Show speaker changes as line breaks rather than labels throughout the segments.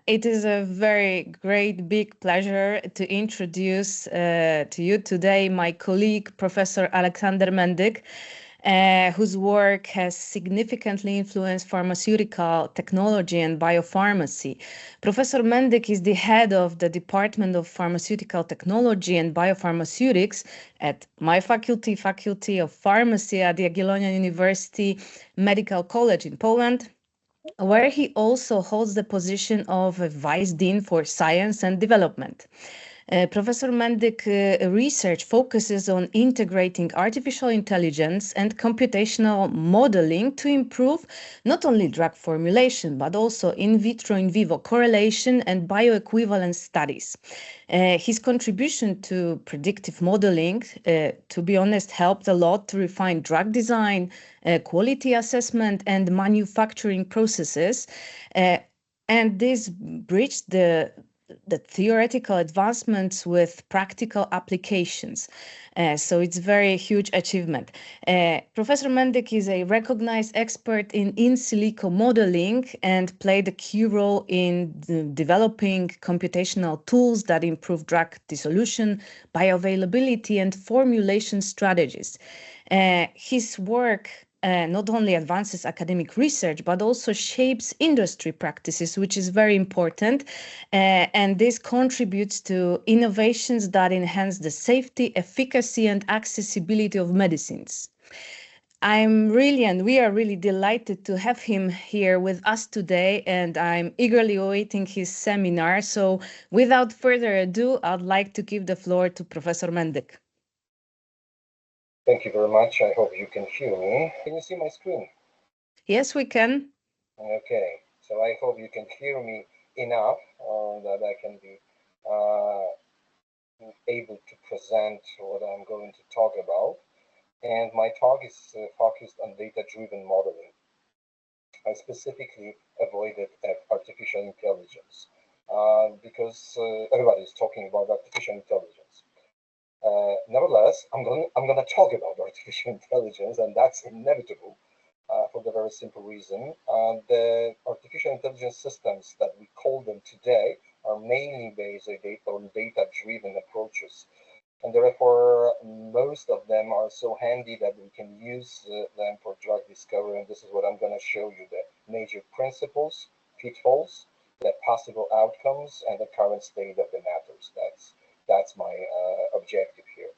It is a very great, big pleasure to introduce to you today my colleague, Professor Aleksander Mendyk, whose work has significantly influenced pharmaceutical technology and biopharmacy. Professor Mendyk is the head of the Department of Pharmaceutical Technology and Biopharmaceutics at my Faculty of Pharmacy at the Jagiellonian University Medical College in Poland, where he also holds the position of Vice Dean for Science and Development. Professor Mendyk research focuses on integrating artificial intelligence and computational modeling to improve not only drug formulation, but also in vitro, in vivo correlation and bioequivalence studies. His contribution to predictive modeling, to be honest, helped a lot to refine drug design, quality assessment, and manufacturing processes. And this bridged the theoretical advancements with practical applications. So it's very huge achievement. Professor Mendyk is a recognized expert in silico modeling and played a key role in developing computational tools that improve drug dissolution, bioavailability, and formulation strategies. His work not only advances academic research, but also shapes industry practices, which is very important. And this contributes to innovations that enhance the safety, efficacy, and accessibility of medicines. We are really delighted to have him here with us today, and I'm eagerly awaiting his seminar. So without further ado, I'd like to give the floor to Professor Mendyk.
Thank you very much. I hope you can hear me. Can you see my screen?
Yes, we can.
Okay, so I hope you can hear me enough that I can be able to present what I'm going to talk about. And my talk is focused on data-driven modeling. I specifically avoided artificial intelligence because everybody is talking about artificial intelligence. Nevertheless, I'm going to talk about artificial intelligence, and that's inevitable for the very simple reason. The artificial intelligence systems that we call them today are mainly based on data-driven approaches. And therefore, most of them are so handy that we can use them for drug discovery. And this is what I'm going to show you, the major principles, pitfalls, the possible outcomes, and the current state of the matters. That's my objective here.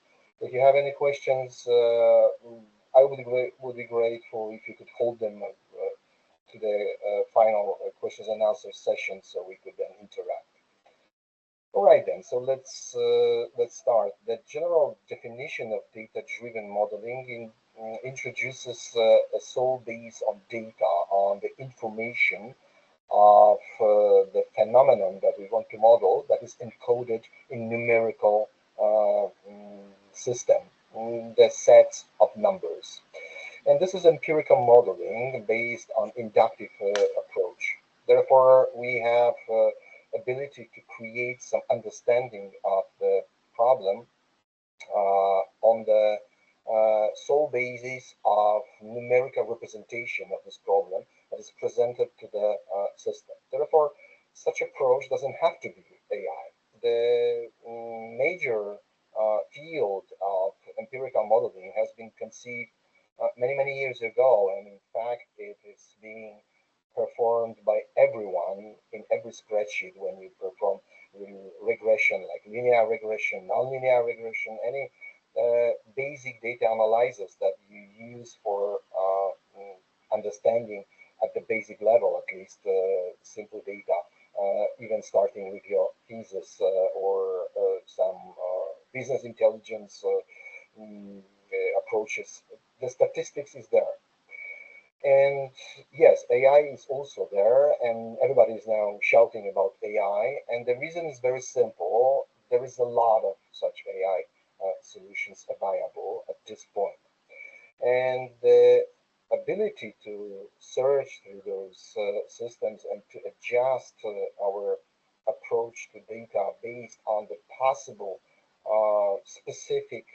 If you have any questions, I would be grateful if you could hold them to the final questions and answers session so we could then interact. All right then, so let's start. The general definition of data-driven modeling introduces a sole base on data, on the information of the phenomenon that we want to model that is encoded in numerical system, the set of numbers. And this is empirical modeling based on inductive approach. Therefore, we have ability to create some understanding of the problem on the sole basis of numerical representation of this problem that is presented to the system. Therefore, such approach doesn't have to be AI. The major field of empirical modeling has been conceived many years ago, and in fact, it is being performed by everyone in every spreadsheet when you perform regression, like linear regression, nonlinear regression, any basic data analysis that you use for understanding at the basic level, at least simple data, even starting with your thesis or some business intelligence approaches. The statistics is there. And yes, AI is also there, and everybody is now shouting about AI. And the reason is very simple. There is a lot of such AI solutions available at this point. And the ability to search through those systems and to adjust our approach to data based on the possible specific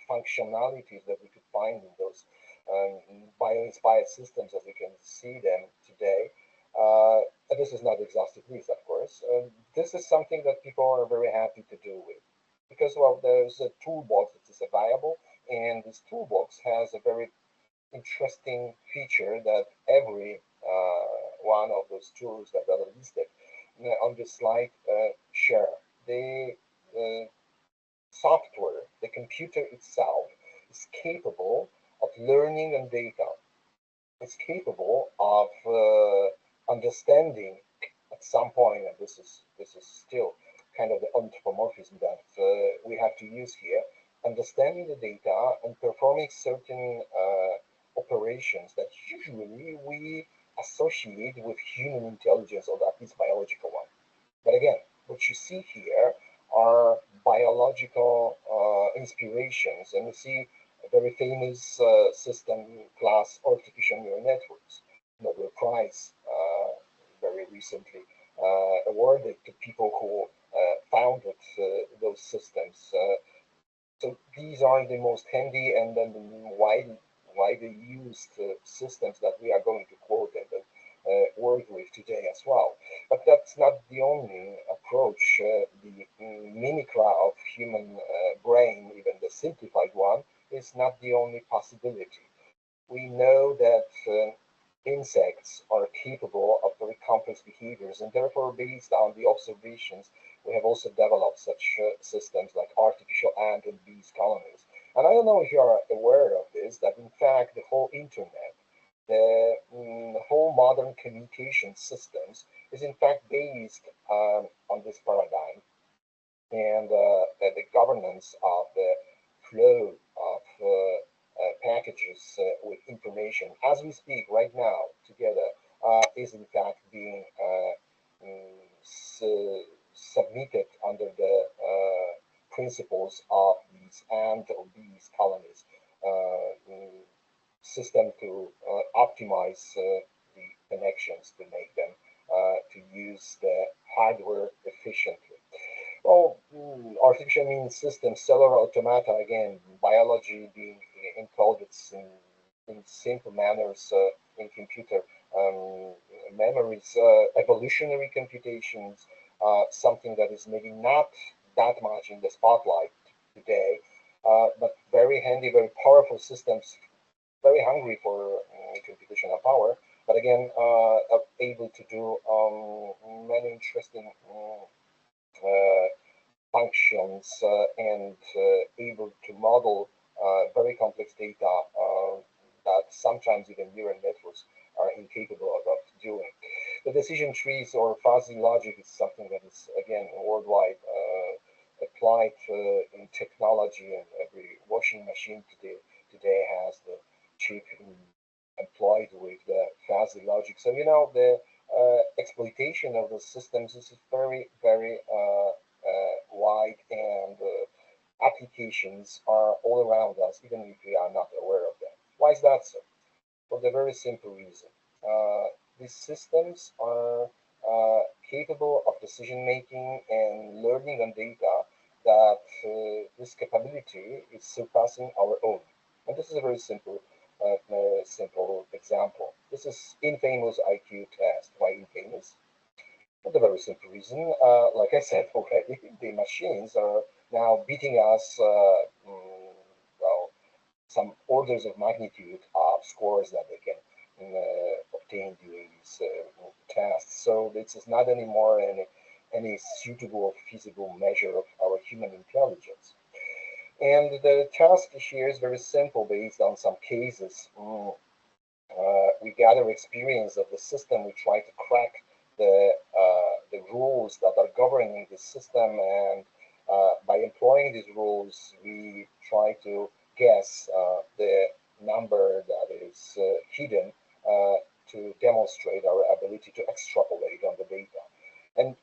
functionalities that we could find in those bio-inspired systems as we can see them today. This is not exhaustive list, of course. This is something that people are very happy to do with because, well, there's a toolbox that is available, and this toolbox has a very interesting feature that every one of those tools that are listed on the slide share. The software, the computer itself, is capable of learning on data. It's capable of understanding at some point, and this is still kind of the anthropomorphism that we have to use here, understanding the data and performing certain operations that usually we associate with human intelligence, or at least biological one. But again, what you see here are biological inspirations, and you see a very famous system class artificial neural networks. Nobel Prize very recently awarded to people who founded those systems. So these are the most handy and then widely used systems that we are going to quote and work with today as well. But that's not the only approach. The mimicra of human brain, even the simplified one, is not the only possibility. We know that insects are capable of very complex behaviors, and therefore, based on the observations, we have also developed such systems like artificial ant and bees colonies. And I don't know if you are aware of this, that in fact, the whole internet, the whole modern communication systems is in fact based on this paradigm, and the governance of the flow of packages with information as we speak right now together is in fact being submitted under the principles of these ant or bees colonies system to optimize the connections, to make them to use the hardware efficiently. Well, artificial means systems, cellular automata, again, biology being encoded in simple manners in computer memories, evolutionary computations, something that is maybe not that much in the spotlight today, but very handy, very powerful systems, very hungry for computational power, but again, able to do many interesting uh, functions and able to model very complex data that sometimes even neural networks are incapable of doing. The decision trees or fuzzy logic is something that is, again, worldwide applied in technology, and every washing machine today has the chip employed with the fuzzy logic. So, the exploitation of the systems is very, very wide, and applications are all around us, even if we are not aware of them. Why is that so? For the very simple reason. These systems are capable of decision making and learning on data that this capability is surpassing our own. And this is a very simple example. This is infamous IQ test. Why infamous? For the very simple reason, like I said already, the machines are now beating us, well, some orders of magnitude of scores that they can obtain during these tests. So this is not anymore any suitable or feasible measure of our human intelligence. And the task here is very simple, based on some cases. We gather experience of the system. We try to crack the rules that are governing the system, and by employing these rules, we try to guess the number that is hidden to demonstrate our ability to extrapolate on the data. And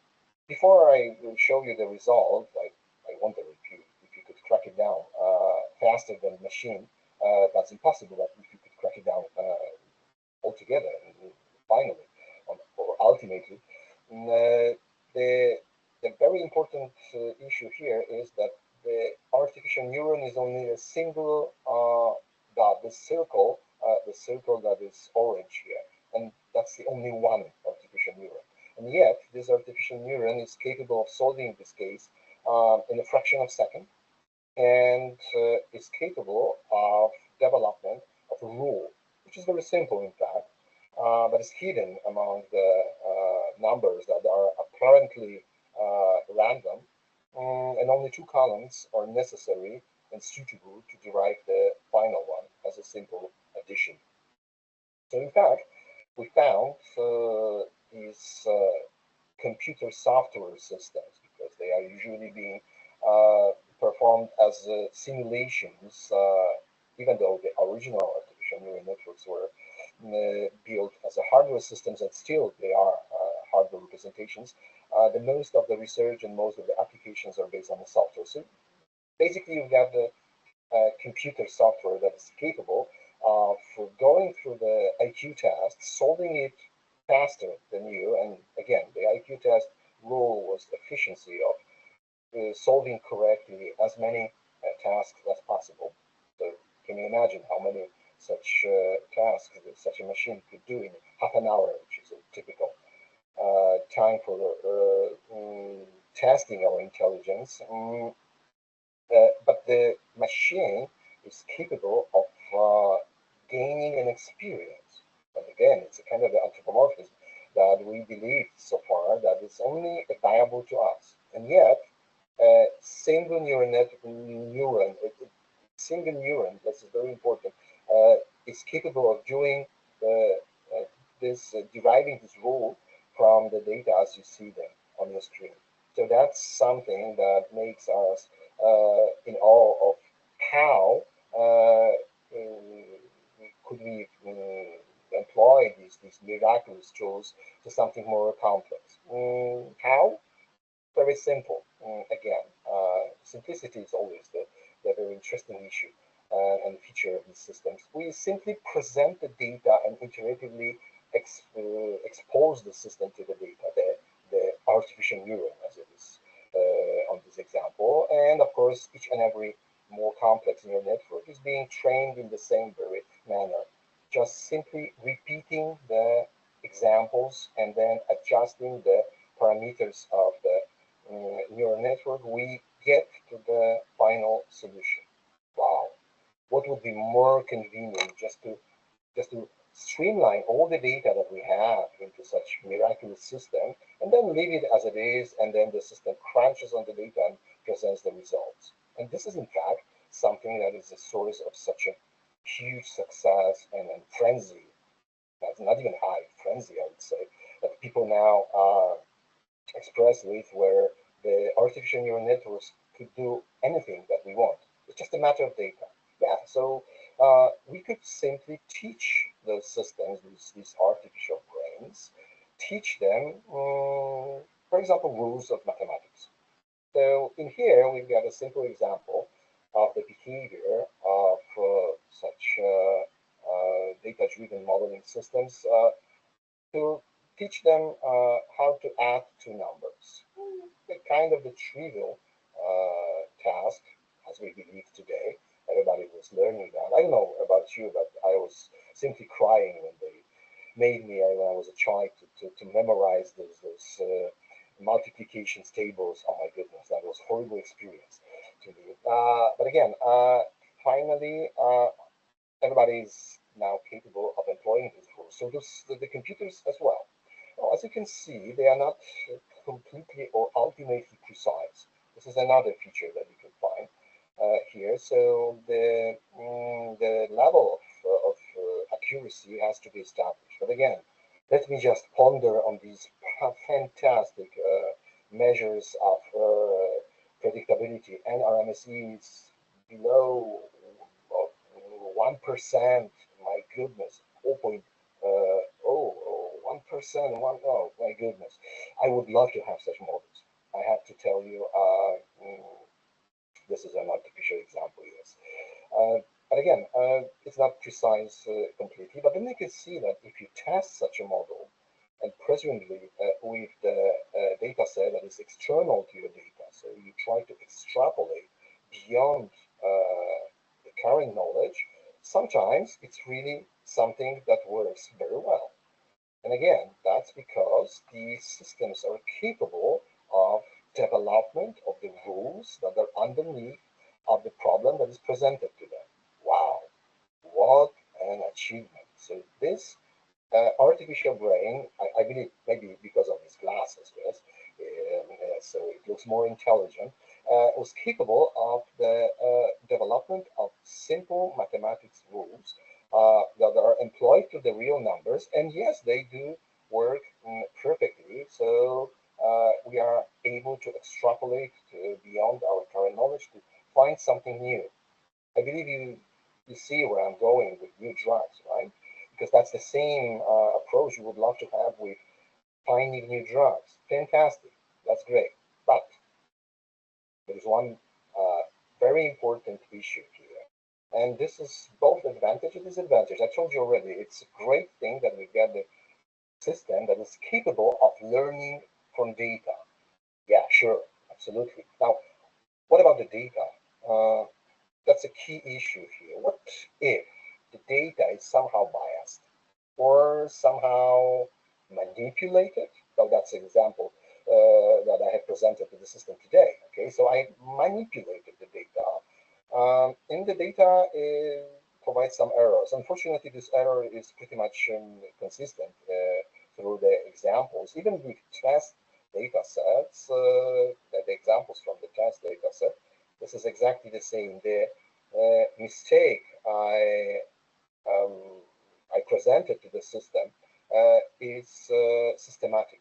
before I will show you the result, I wonder if you could crack it down faster than the machine. That's impossible, but if you could crack it down altogether, finally, or ultimately, the very important issue here is that the artificial neuron is only a single dot, the circle that is orange here, and that's the only one artificial neuron. And yet, this artificial neuron is capable of solving this case in a fraction of a second, and is capable of development of a rule, which is very simple, in fact, but is hidden among the numbers that are apparently random, and only two columns are necessary and suitable to derive the final one as a simple addition. So in fact, we found these computer software systems, because they are usually being performed as simulations, even though the original artificial neural networks were built as a hardware systems, and still they are hardware representations. The most of the research and most of the applications are based on the software. So basically, you've got the computer software that is capable of going through the IQ test, solving it faster than you. And again, the IQ test rule was efficiency of solving correctly as many tasks as possible. So can you imagine how many such tasks that such a machine could do in half an hour, which is a typical time for testing our intelligence? But the machine is capable of gaining an experience. But again, it's a kind of anthropomorphism that we believe so far that it's only viable to us. And yet, single single neuron, that's very important, is capable of doing deriving this rule from the data as you see them on your screen. So that's something that makes us in awe of how could we employ these miraculous tools to something more complex. How? Very simple. Again, simplicity is always the very interesting issue and feature of these systems. We simply present the data and iteratively expose the system to the data, the artificial neuron, as it is on this example. And of course, each and every more complex neural network is being trained in the same very manner, just simply repeating the examples and then adjusting the parameters of the neural network, we get to the final solution. Wow, what would be more convenient just to streamline all the data that we have into such miraculous system and then leave it as it is, and then the system crunches on the data and presents the results. And this is in fact something that is the source of such a huge success and frenzy. That's not even high frenzy, I would say, that people now express with, where the artificial neural networks could do anything that we want. It's just a matter of data. Yeah, so we could simply teach the systems, these artificial brains, teach them, for example, rules of mathematics. So in here, we've got a simple example of the behavior of such data-driven modeling systems to teach them how to add two numbers. The kind of the trivial task, as we believe today. Everybody was learning that. I don't know about you, but I was simply crying when they made me, when I was a child, to memorize those multiplications tables. Oh my goodness, that was a horrible experience to me. But again, finally, everybody is now capable of employing these rules. So the computers as well. Well, as you can see, they are not completely or ultimately precise. This is another feature that you can find here. So the level of accuracy has to be established. But again, let me just ponder on these fantastic measures of predictability. And RMSE is below 1%. My goodness, 1%, oh my goodness. I would love to have such models. I have to tell you, this is an artificial example, yes. But again, it's not precise completely, but then you can see that if you test such a model, and presumably with the data set that is external to your data, so you try to extrapolate beyond the current knowledge, sometimes it's really something that works very well. And again, that's because these systems are capable of development of the rules that are underneath of the problem that is presented to them. Wow, what an achievement. So this artificial brain, I believe maybe because of his glasses, yes, so it looks more intelligent, was capable of the development of simple mathematics rules that are employed to the real numbers. And yes, they do work perfectly. So we are able to extrapolate beyond our current knowledge to find something new. I believe you see where I'm going with new drugs, right? Because that's the same approach you would love to have with finding new drugs. Fantastic, that's great. But there is one very important issue here, and this is both advantage and disadvantage. I told you already, it's a great thing that we get the system that is capable of learning from data. Yeah, sure, absolutely. Now, what about the data? Uh, that's a key issue here. What if the data is somehow biased or somehow manipulated? Well, that's an example that I have presented to the system today. Okay, so I manipulated the data. And the data provides some errors. Unfortunately, this error is pretty much consistent through the examples. Even with test data sets, the examples from the test data set, this is exactly the same. The mistake um, I presented to the system is systematic.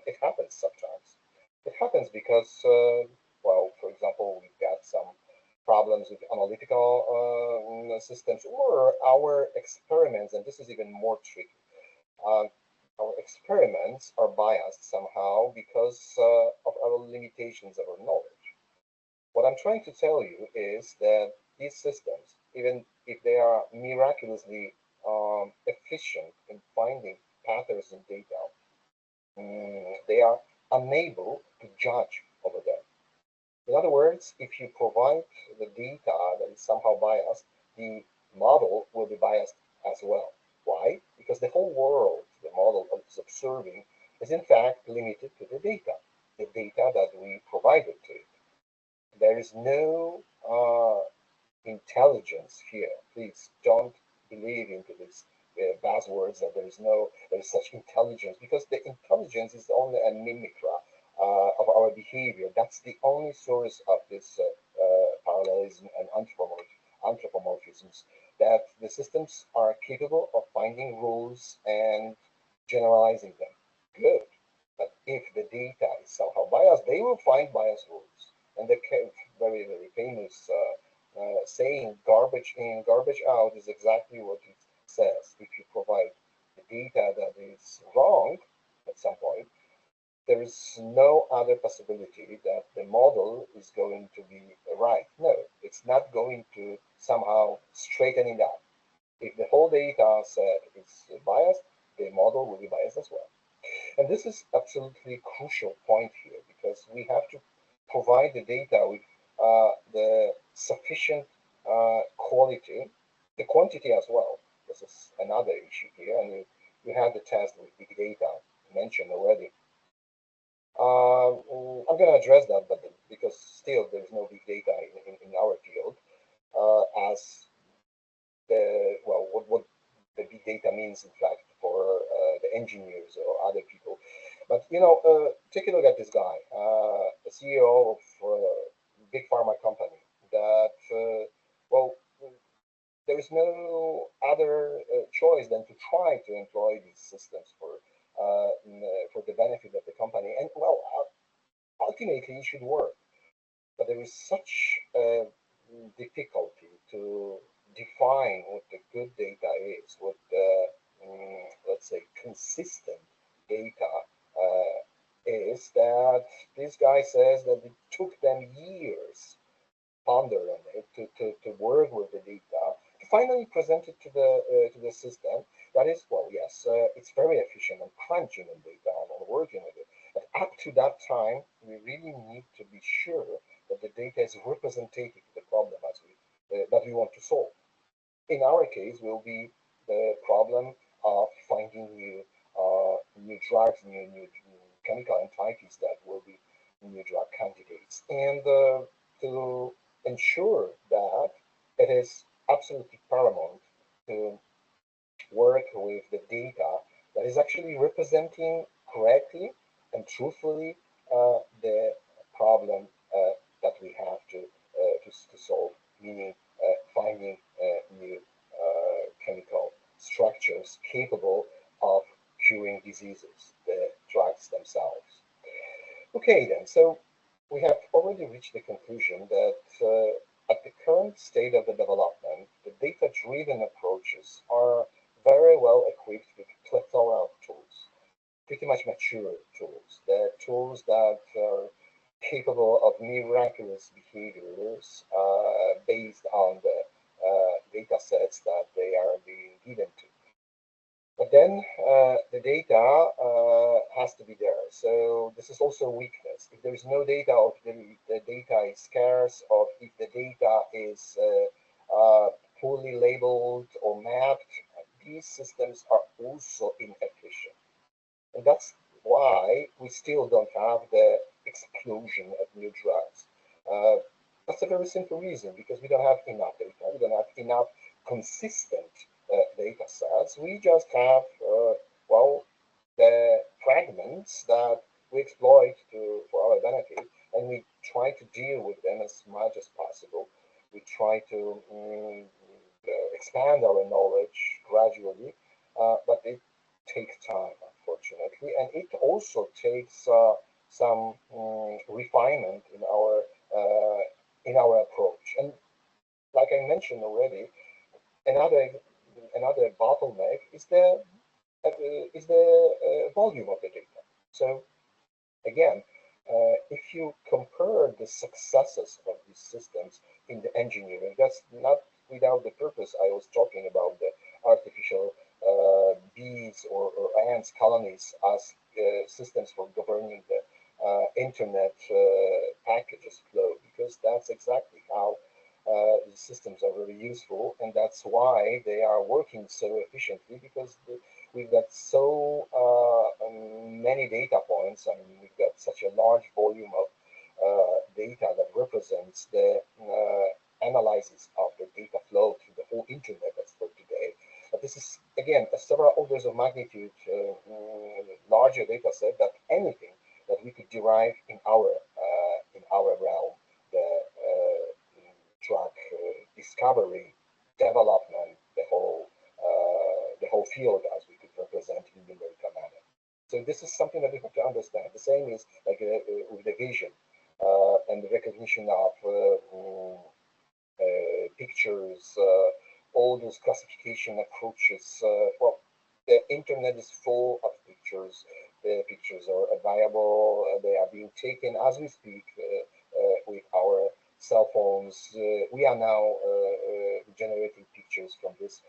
It happens sometimes. It happens because, well, for example, we've got some problems with analytical systems or our experiments, and this is even more tricky. Uh, our experiments are biased somehow because of our limitations of our knowledge. What I'm trying to tell you is that these systems, even if they are miraculously efficient in finding patterns in data, they are unable to judge over them. In other words, if you provide the data that is somehow biased, the model will be biased as well. Why? Because the whole world the model is observing is in fact limited to the data that we provided to it. There is no intelligence here. Please don't believe into these buzzwords that there is such intelligence, because the intelligence is only a mimicry of our behavior. That's the only source of this parallelism and anthropomorphisms, that the systems are capable of finding rules and generalizing them. Good. But if the data is somehow biased, they will find biased rules. And the very, very famous saying garbage in, garbage out is exactly what it says. If you provide the data that is wrong at some point, there is no other possibility that the model is going to be right. No, it's not going to somehow straighten it out. If the whole data set is biased, the model will be biased as well. And this is absolutely crucial point here, because we have to provide the data with the sufficient quality, the quantity as well. This is another issue here, and you have the test with big data mentioned already. I'm going to address that, but because still there is no big data in our field, as what the big data means, in fact, for the engineers or other people. But take a look at this guy, the CEO of a big pharma company. That well, there is no other choice than to try to employ these systems for the benefit of the company, and well, ultimately it should work. But there is such a difficulty to define what the good data is, what the, let's say, consistent data is, that this guy says that it took them years ponder on it, to work with the data, to finally present it to the system. That is, well, yes, it's very efficient on crunching on data and on working with it. But up to that time, we really need to be sure that the data is representative of the problem that we want to solve. In our case, will be the problem of finding new new drugs, new chemical entities that will be new drug candidates. And to ensure that, it is absolutely paramount to work with the data that is actually representing correctly and truthfully the problem that we have to solve, meaning finding new chemical structures capable of curing diseases, the drugs themselves. Okay, then, so we have already reached the conclusion that at the current state of the development, the data-driven approaches are very well equipped with plethora of tools, pretty much mature tools. They're tools that are capable of miraculous behaviors based on the data sets that they are being given to. But then the data has to be there. So this is also a weakness. If there is no data, or if the data is scarce, or if the data is poorly labeled or mapped, these systems are also inefficient. And that's why we still don't have the explosion of new drugs. Uh, that's a very simple reason, because we don't have enough data. We don't have enough consistent data sets. We just have, well, the fragments that we exploit for our benefit, and we try to deal with them as much as possible. We try to expand our knowledge gradually, but it takes time, unfortunately, and it also takes some refinement in our approach. And like I mentioned already, another another bottleneck is the volume of the data. So again, if you compare the successes of these systems in the engineering, that's not without the purpose. I was talking about the artificial bees or ants colonies as systems for governing the internet packages flow, because that's exactly how the systems are very useful, and that's why they are working so efficiently, because we've got so many data points. I mean, we've got such a large volume of data that represents the analysis of the data flow through the whole internet as for today. But this is, again, a several orders of magnitude larger data set than anything that we could derive in our realm, the drug discovery, development, the whole field, as we could represent in numerical manner. So this is something that we have to understand. The same is like with the vision and the recognition of pictures, all those classification approaches. Well, the internet is full of pictures. The pictures are available. They are being taken as we speak with our cell phones. We are now generating pictures from this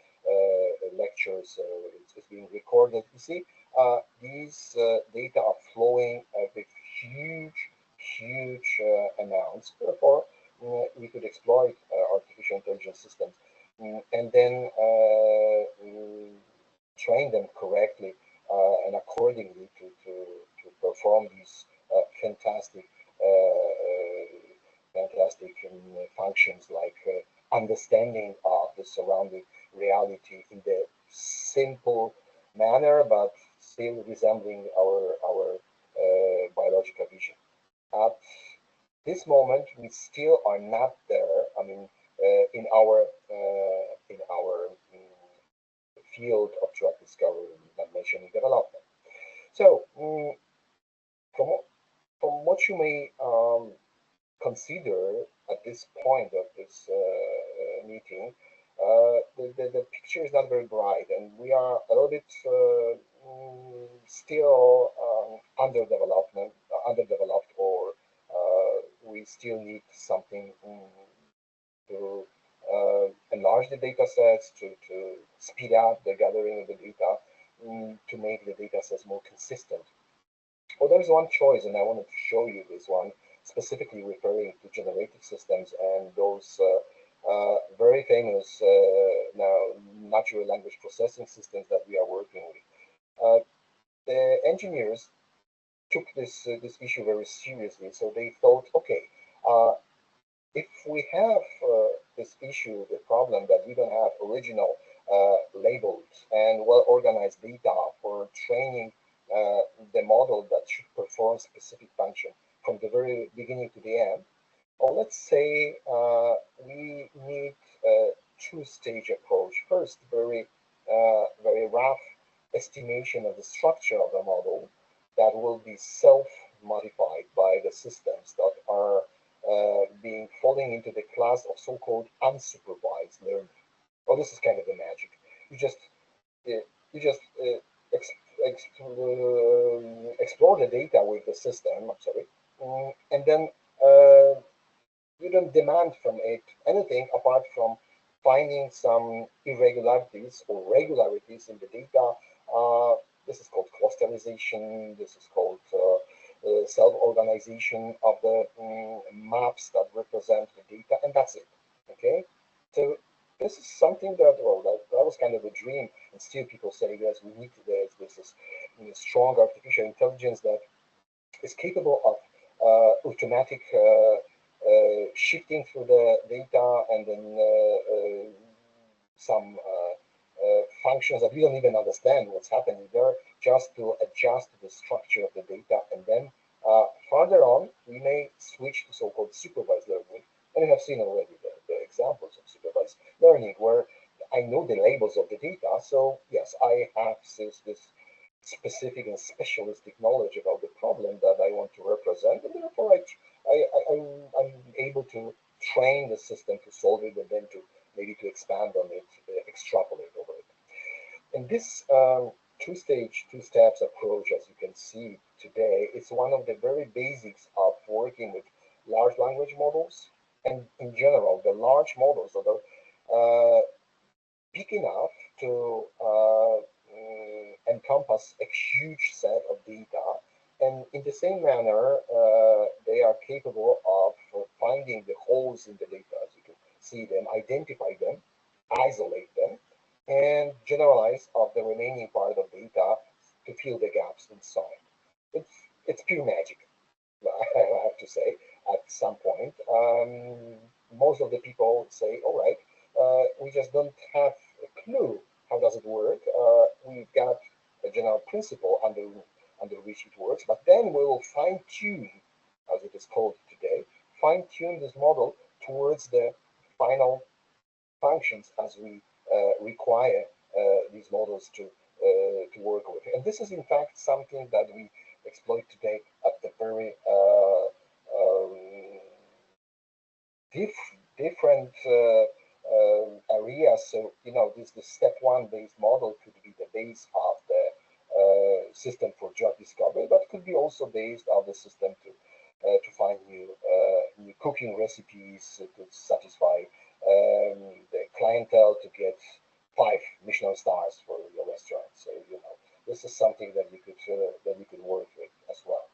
lecture, so it's being recorded. You see, these data are flowing with huge amounts. Therefore, we could exploit artificial intelligence systems and then train them correctly and accordingly to perform these fantastic functions, like understanding of the surrounding reality in the simple manner, but still resembling our biological vision. At this moment, we still are not there. I mean, in our field of drug discovery, not mentioning development. So, from from what you may consider at this point of this meeting, the picture is not very bright, and we are a little bit still underdeveloped, or we still need something to enlarge the data sets, to speed up the gathering of the data, to make the data sets more consistent. Well, there's one choice, and I wanted to show you this one, specifically referring to generative systems and those very famous now natural language processing systems that we are working with. the engineers took this issue very seriously. So they thought, okay, if we have this issue, the problem that we don't have original labeled and well-organized data for training the model that should perform specific function from the very beginning to the end, or let's say we need a two-stage approach. First, very rough estimation of the structure of the model that will be self-modified by the systems that are being falling into the class of so-called unsupervised learning. Well, this is kind of the magic. You just ex, explore the data with the system. I'm sorry, and then you don't demand from it anything apart from finding some irregularities or regularities in the data. This is called clusterization. This is called self-organization of the maps that represent the data, and that's it. Okay, so this is something that, well, that was kind of a dream, and still people say, yes, we need this is strong artificial intelligence that is capable of automatic shifting through the data, and then some functions that we don't even understand what's happening there, just to adjust the structure of the data. And then further on, we may switch to so-called supervised learning. And we have seen already the examples of supervised learning, where I know the labels of the data. So yes, I have this specific and specialistic knowledge about the problem that I want to represent, and therefore I'm able to train the system to solve it, and then to maybe to expand on it, extrapolate over it. And this two-stage, two-steps approach, as you can see today, is one of the very basics of working with large language models, and in general, the large models that are big enough to encompass a huge set of data. And in the same manner, they are capable of finding the holes in the data, as you can see them, identify them, isolate them, and generalize of the remaining part of data to fill the gaps inside. It's pure magic, I have to say, at some point. Most of the people say, all right, we just don't have a clue how does it work. We've got a general principle under which it works, but then we will fine tune, as it is called today, fine tune this model towards the final functions as we require these models to work with. And this is in fact something that we exploit today at the very different areas. So, this step one based model could be the base of the system for drug discovery, but could be also based on the system to find new cooking recipes to satisfy the clientele to get 5 Michelin stars for your restaurant. So this is something that you could work with as well.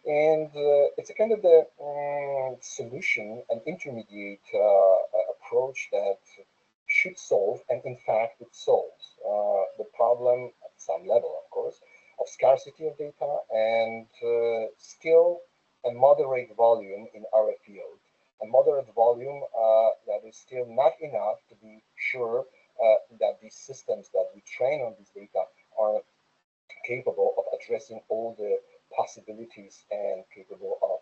And it's a kind of the solution, an intermediate approach that should solve, and in fact it solves the problem at some level, of course, of scarcity of data, and still a moderate volume in our field, a moderate volume that is still not enough to be sure that these systems that we train on this data are capable of addressing all the possibilities and capable of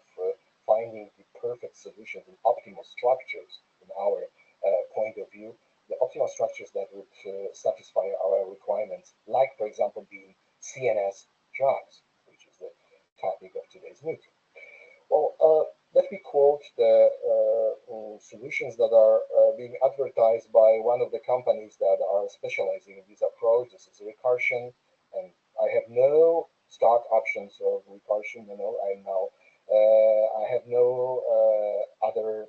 finding the perfect solutions and optimal structures in our point of view, the optimal structures that would satisfy our requirements, like, for example, being CNS drugs, which is the topic of today's meeting. Well, let me quote the solutions that are being advertised by one of the companies that are specializing in this approach. This is recursion, and I have no stock options of recursion. I'm now I have no other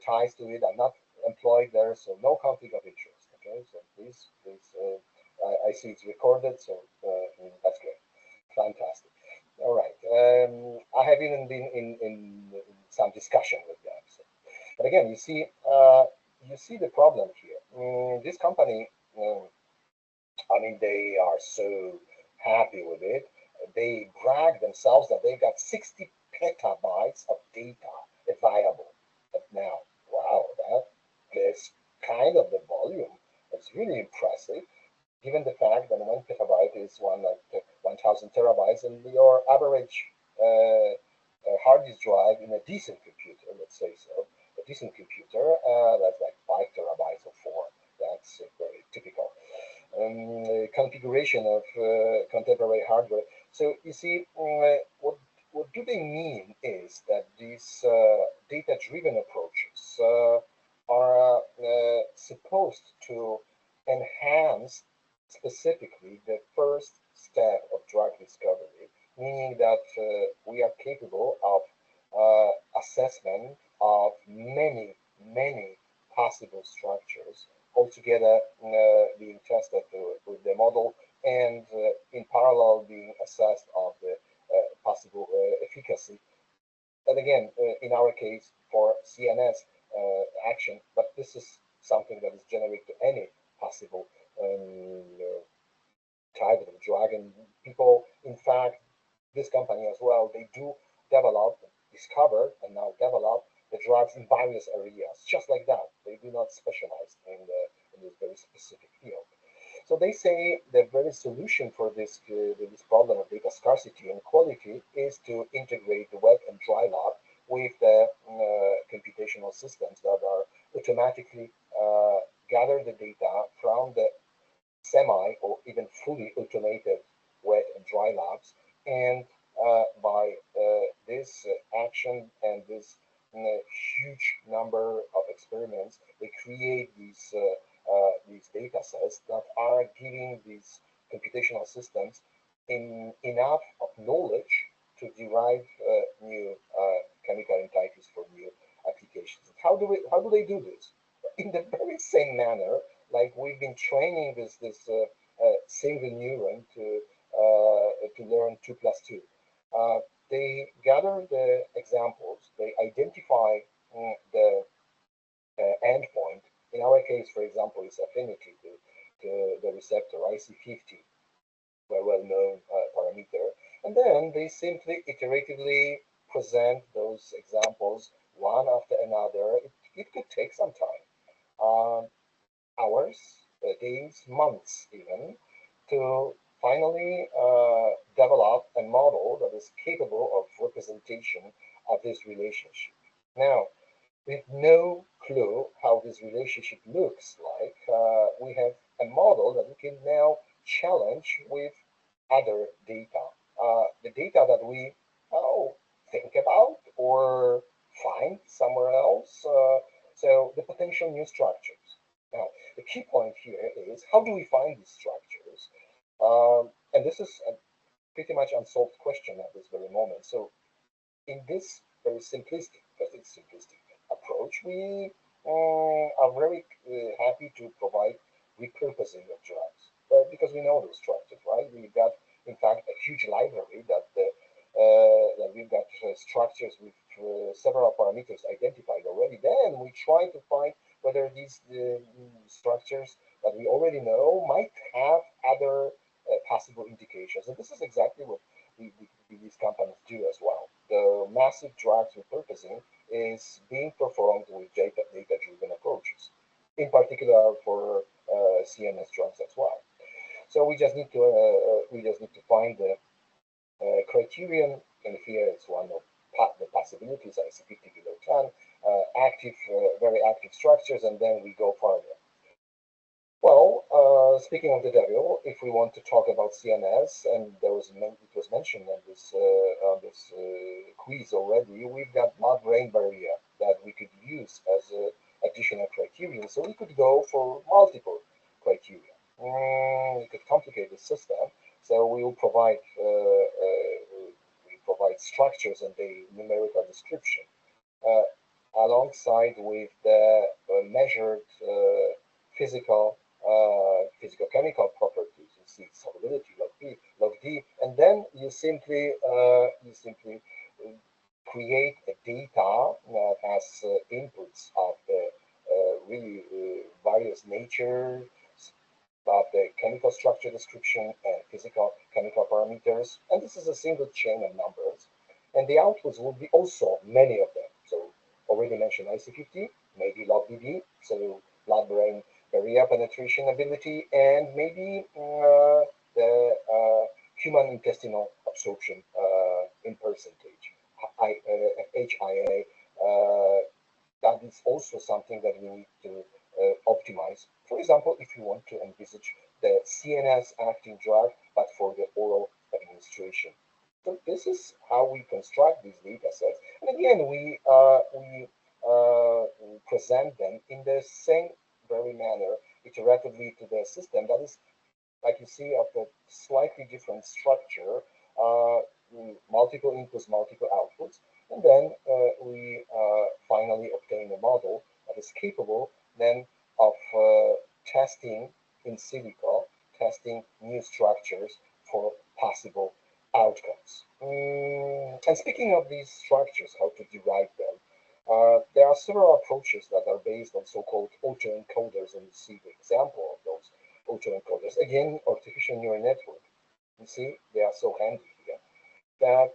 ties to it. I'm not employed there, so no conflict of interest. Okay, so please, I see it's recorded, so that's great, fantastic. All right. I have even been in some discussion with them. So. But again, you see the problem here. This company, I mean, they are so happy with it. They brag themselves that they got 60 petabytes of data available. But now, wow, that is kind of the volume. It's really impressive, given the fact that 1 petabyte is 1,000 terabytes, and your average hard disk drive in a decent computer, let's say so, a decent computer, that's like 5 terabytes or 4. That's very typical configuration of contemporary hardware. So you see, what do they mean is that these data-driven approaches are supposed to enhance specifically the first step of drug discovery, meaning that we are capable of assessment of many possible structures altogether being tested with the model, and in parallel being assessed of the possible efficacy. And again, in our case for CNS action, but this is something that is generic to any possible type of drug. And people, in fact, this company as well, they do develop, discover, and now develop the drugs in various areas, just like that. They do not specialize in this very specific field. So they say the very solution for this problem of data scarcity and quality is to integrate the wet and dry lab with the computational systems that are automatically gather the data from the semi or even fully automated wet and dry labs. And by this action and this huge number of experiments, they create these data sets that are giving these computational systems enough of knowledge to derive new chemical entities for new applications. How do they do this? In the very same manner, like we've been training this single neuron to learn 2 plus 2. They gather the examples, they identify the endpoint. In our case, for example, it's affinity to the receptor IC50, a well-known parameter, and then they simply iteratively present those examples one after another. It could take some time, hours, days, months even, to finally develop a model that is capable of representation of this relationship. Now, with no clue how this relationship looks like, we have a model that we can now challenge with other data. The data that we think about or find somewhere else. So the potential new structures. Now, the key point here is how do we find these structures? And this is a pretty much unsolved question at this very moment. So in this very simplistic, because it's simplistic approach, we are very happy to provide repurposing of drugs because we know those structures, right? We've got, in fact, a huge library that we've got structures with several parameters identified already. Then we try to find whether these structures that we already know might have other possible indications. And this is exactly what these companies do as well. The massive drugs repurposing is being performed with data-driven approaches, in particular for CNS drugs as well. So we just need to find the criterion, and here it's one of the possibilities. IC50 below 10, very active structures, and then we go further. Well, speaking of the devil, if we want to talk about CNS, and it was mentioned on this quiz already, we've got blood-brain barrier that we could use as an additional criterion. So we could go for multiple criteria. We could complicate the system. So we will provide structures and the numerical description alongside with the measured physical-chemical properties. You see solubility, log D, and then you simply create a data that has inputs of the really various natures about the chemical structure description and physical chemical parameters, and this is a single chain of numbers. And the outputs will be also many of them. So already mentioned IC50, maybe log-DB, so blood-brain barrier penetration ability, and maybe the human intestinal absorption in percentage, HIA. That is also something that we need to optimize. For example, if you want to envisage the CNS acting drug, but for the oral administration. So this is how we construct these data sets. And again, we present them in the same very manner, iteratively to the system. That is, like you see, of the slightly different structure, uh, multiple inputs, multiple outputs, and then we finally obtain a model that is capable then of testing in silico, testing new structures for possible outcomes. And speaking of these structures, how to derive them, there are several approaches that are based on so-called autoencoders, and you see the example of those autoencoders. Again, artificial neural network. You see, they are so handy here that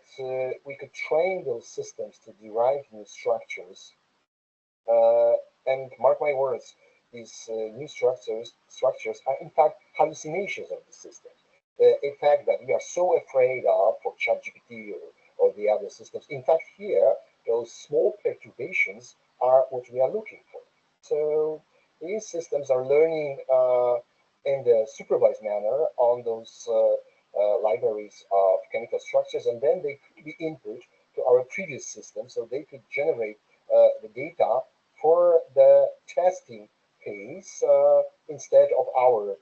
we could train those systems to derive new structures. Uh, and mark my words, these new structures are in fact hallucinations of the system. The effect that we are so afraid of for ChatGPT or the other systems. In fact, here, those small perturbations are what we are looking for. So these systems are learning in the supervised manner on those libraries of chemical structures, and then they could be input to our previous system, so they could generate the data for the testing phase instead of our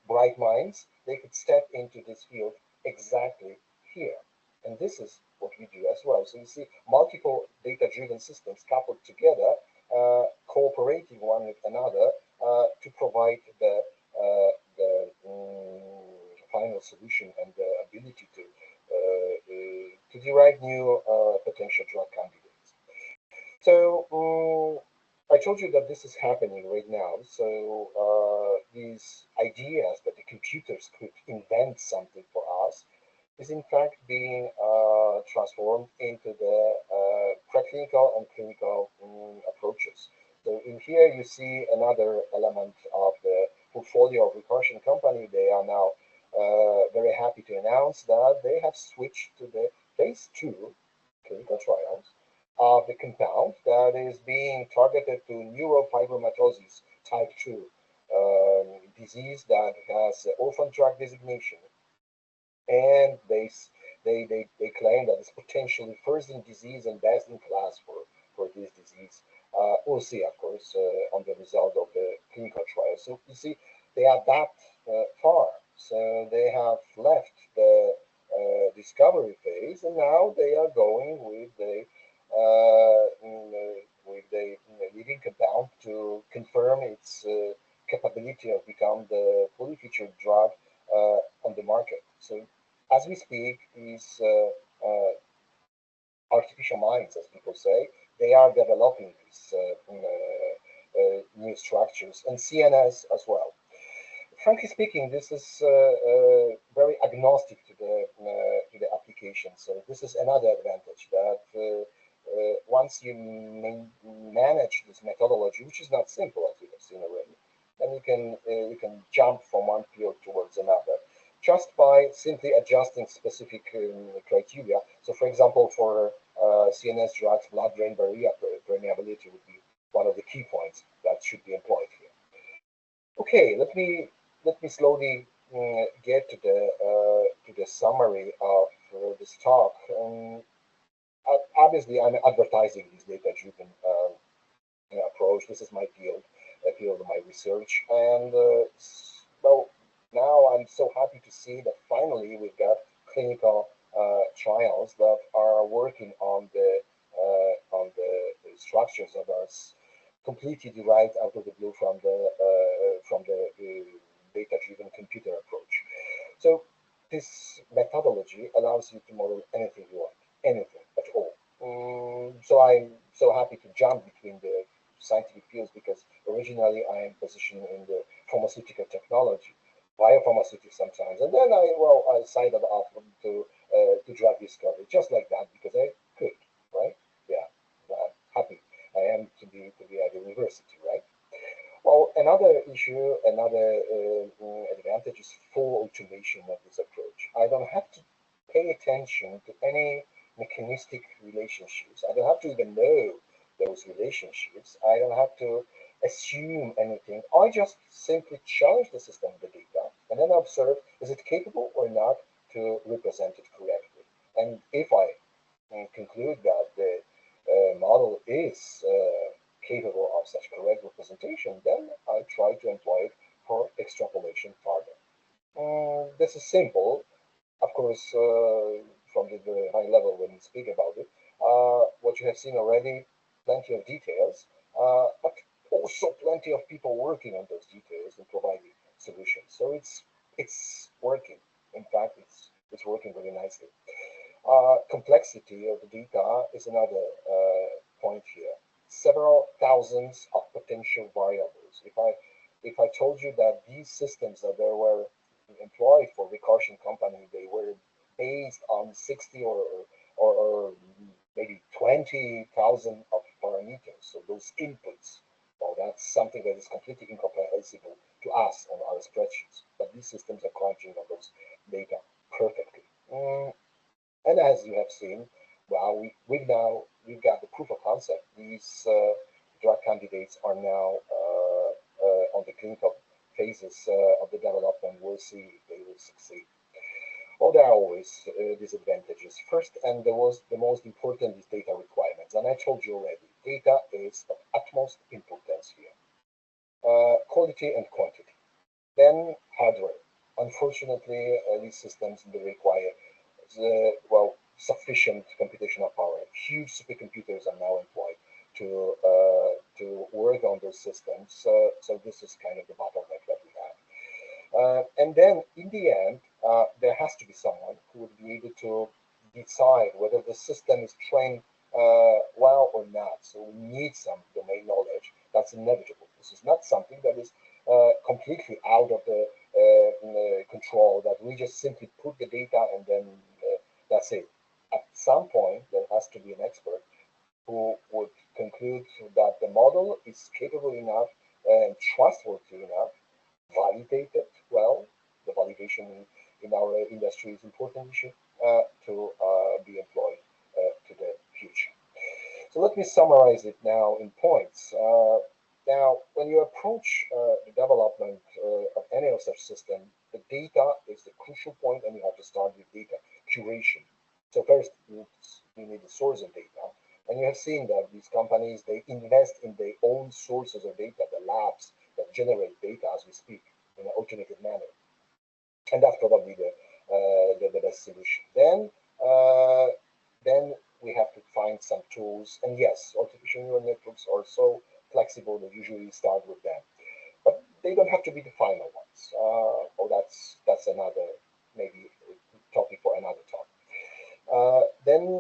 bright minds. They could step into this field exactly here. And this is what we do as well. So you see multiple data-driven systems coupled together, cooperating one with another to provide the final solution and the ability to derive new potential drug candidates. So I told you that this is happening right now. So these ideas that the computers could invent something for us is in fact being transformed into the preclinical and clinical approaches. So in here you see another element of the portfolio of Recursion company. They are now very happy to announce that they have switched to the phase 2 clinical trials of the compound that is being targeted to neurofibromatosis type 2 disease that has orphan drug designation, and they claim that it's potentially first in disease and best in class for this disease. We'll see, of course, on the result of the clinical trial. So you see, they are that far. So they have left the discovery phase, and now they are going with the leading compound to confirm its capability of become the fully featured drug on the market. So as we speak, these artificial minds, as people say, they are developing these new structures and CNS as well. Frankly speaking, this is very agnostic to the application. So this is another advantage that once you manage this methodology, which is not simple as we have seen already, then you can jump from one field towards another just by simply adjusting specific criteria. So, for example, for CNS drugs, blood-brain barrier permeability would be one of the key points that should be employed here. Okay, let me slowly get to the summary of this talk. Obviously, I'm advertising this data-driven approach. This is my field, a field of my research, and well, now I'm so happy to see that finally we've got clinical trials that are working on the structures that are completely derived out of the blue from the data-driven computer approach. So this methodology allows you to model anything you want, anything at all. So I'm so happy to jump between the scientific fields because originally I am positioned in the pharmaceutical technology, biopharmaceutics sometimes, and then I signed up to drug discovery just like that because I could, right? Yeah, happy I am to be at the university, right? Well, another issue, another advantage is full automation of this approach. I don't have to pay attention to any mechanistic relationships. I don't have to even know those relationships. I don't have to assume anything. I just simply challenge the system of the data and then observe is it capable or not to represent it correctly. And if I conclude that the model is capable of such correct representation, then I try to employ it for extrapolation further. This is simple, of course, from the very high level when we speak about it. What you have seen already, plenty of details, but also plenty of people working on those details and providing solutions. So it's working. In fact, it's working very nicely. Complexity of the data is another point here. Several thousands of potential variables. If I told you that these systems that they were employed for recursion company, they were based on 60 or maybe 20,000 of parameters. So those inputs, well, that's something that is completely incomprehensible to us on our spreadsheets. But these systems are crunching on those data perfectly. And as you have seen, well, we've got the proof of concept. These drug candidates are now on the clinical phases of the development. We'll see if they will succeed. Well, there are always disadvantages. First, and the most important is data requirements. And I told you already, data is of utmost importance here. Quality and quantity. Then hardware. Unfortunately, these systems they require sufficient computational power. Huge supercomputers are now employed to work on those systems. So this is kind of the bottleneck that we have. And then in the end, there has to be someone who would be able to decide whether the system is trained well or not. So we need some domain knowledge. That's inevitable. This is not something that is completely out of the control, that we just simply put the data and then that's it. At some point, there has to be an expert who would conclude that the model is capable enough and trustworthy enough, validated well. The validation in our industry is important issue to be employed to the future. So let me summarize it now in points. Now, when you approach the development of any of such system, the data is the crucial point, and you have to start with data curation. So first, you need the source of data, and you have seen that these companies they invest in their own sources of data, the labs that generate data as we speak in an automated manner, and that's probably the best solution. Then we have to find some tools, and yes, artificial neural networks are so flexible that usually start with them, but they don't have to be the final ones. Or that's another maybe topic for another talk. Then,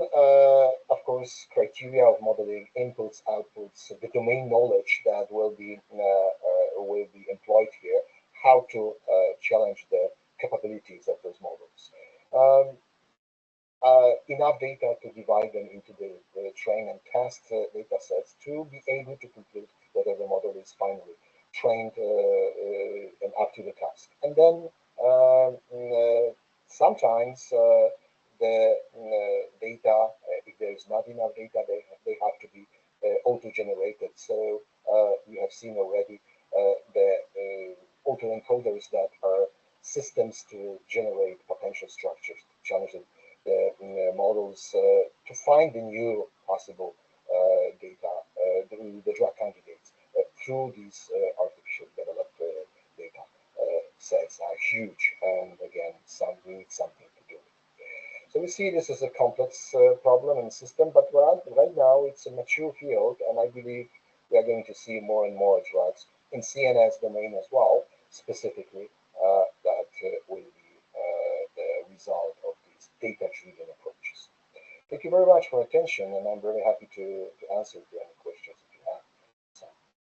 of course, criteria of modeling, inputs, outputs, the domain knowledge that will be employed here, how to challenge the capabilities of those models. Enough data to divide them into the train and test data sets to be able to conclude whether the model is finally trained and up to the task. And then sometimes the data, if there is not enough data, they have to be auto-generated. So you have seen already the autoencoders that are systems to generate potential structures, challenging the models to find the new possible data, the drug candidates through these artificial developed data sets are huge, and again, we need something to do. So we see this as a complex problem and system, but right now it's a mature field, and I believe we are going to see more and more drugs in CNS domain as well, specifically, that will be the result of these data-driven approaches. Thank you very much for attention, and I'm very happy to answer any questions.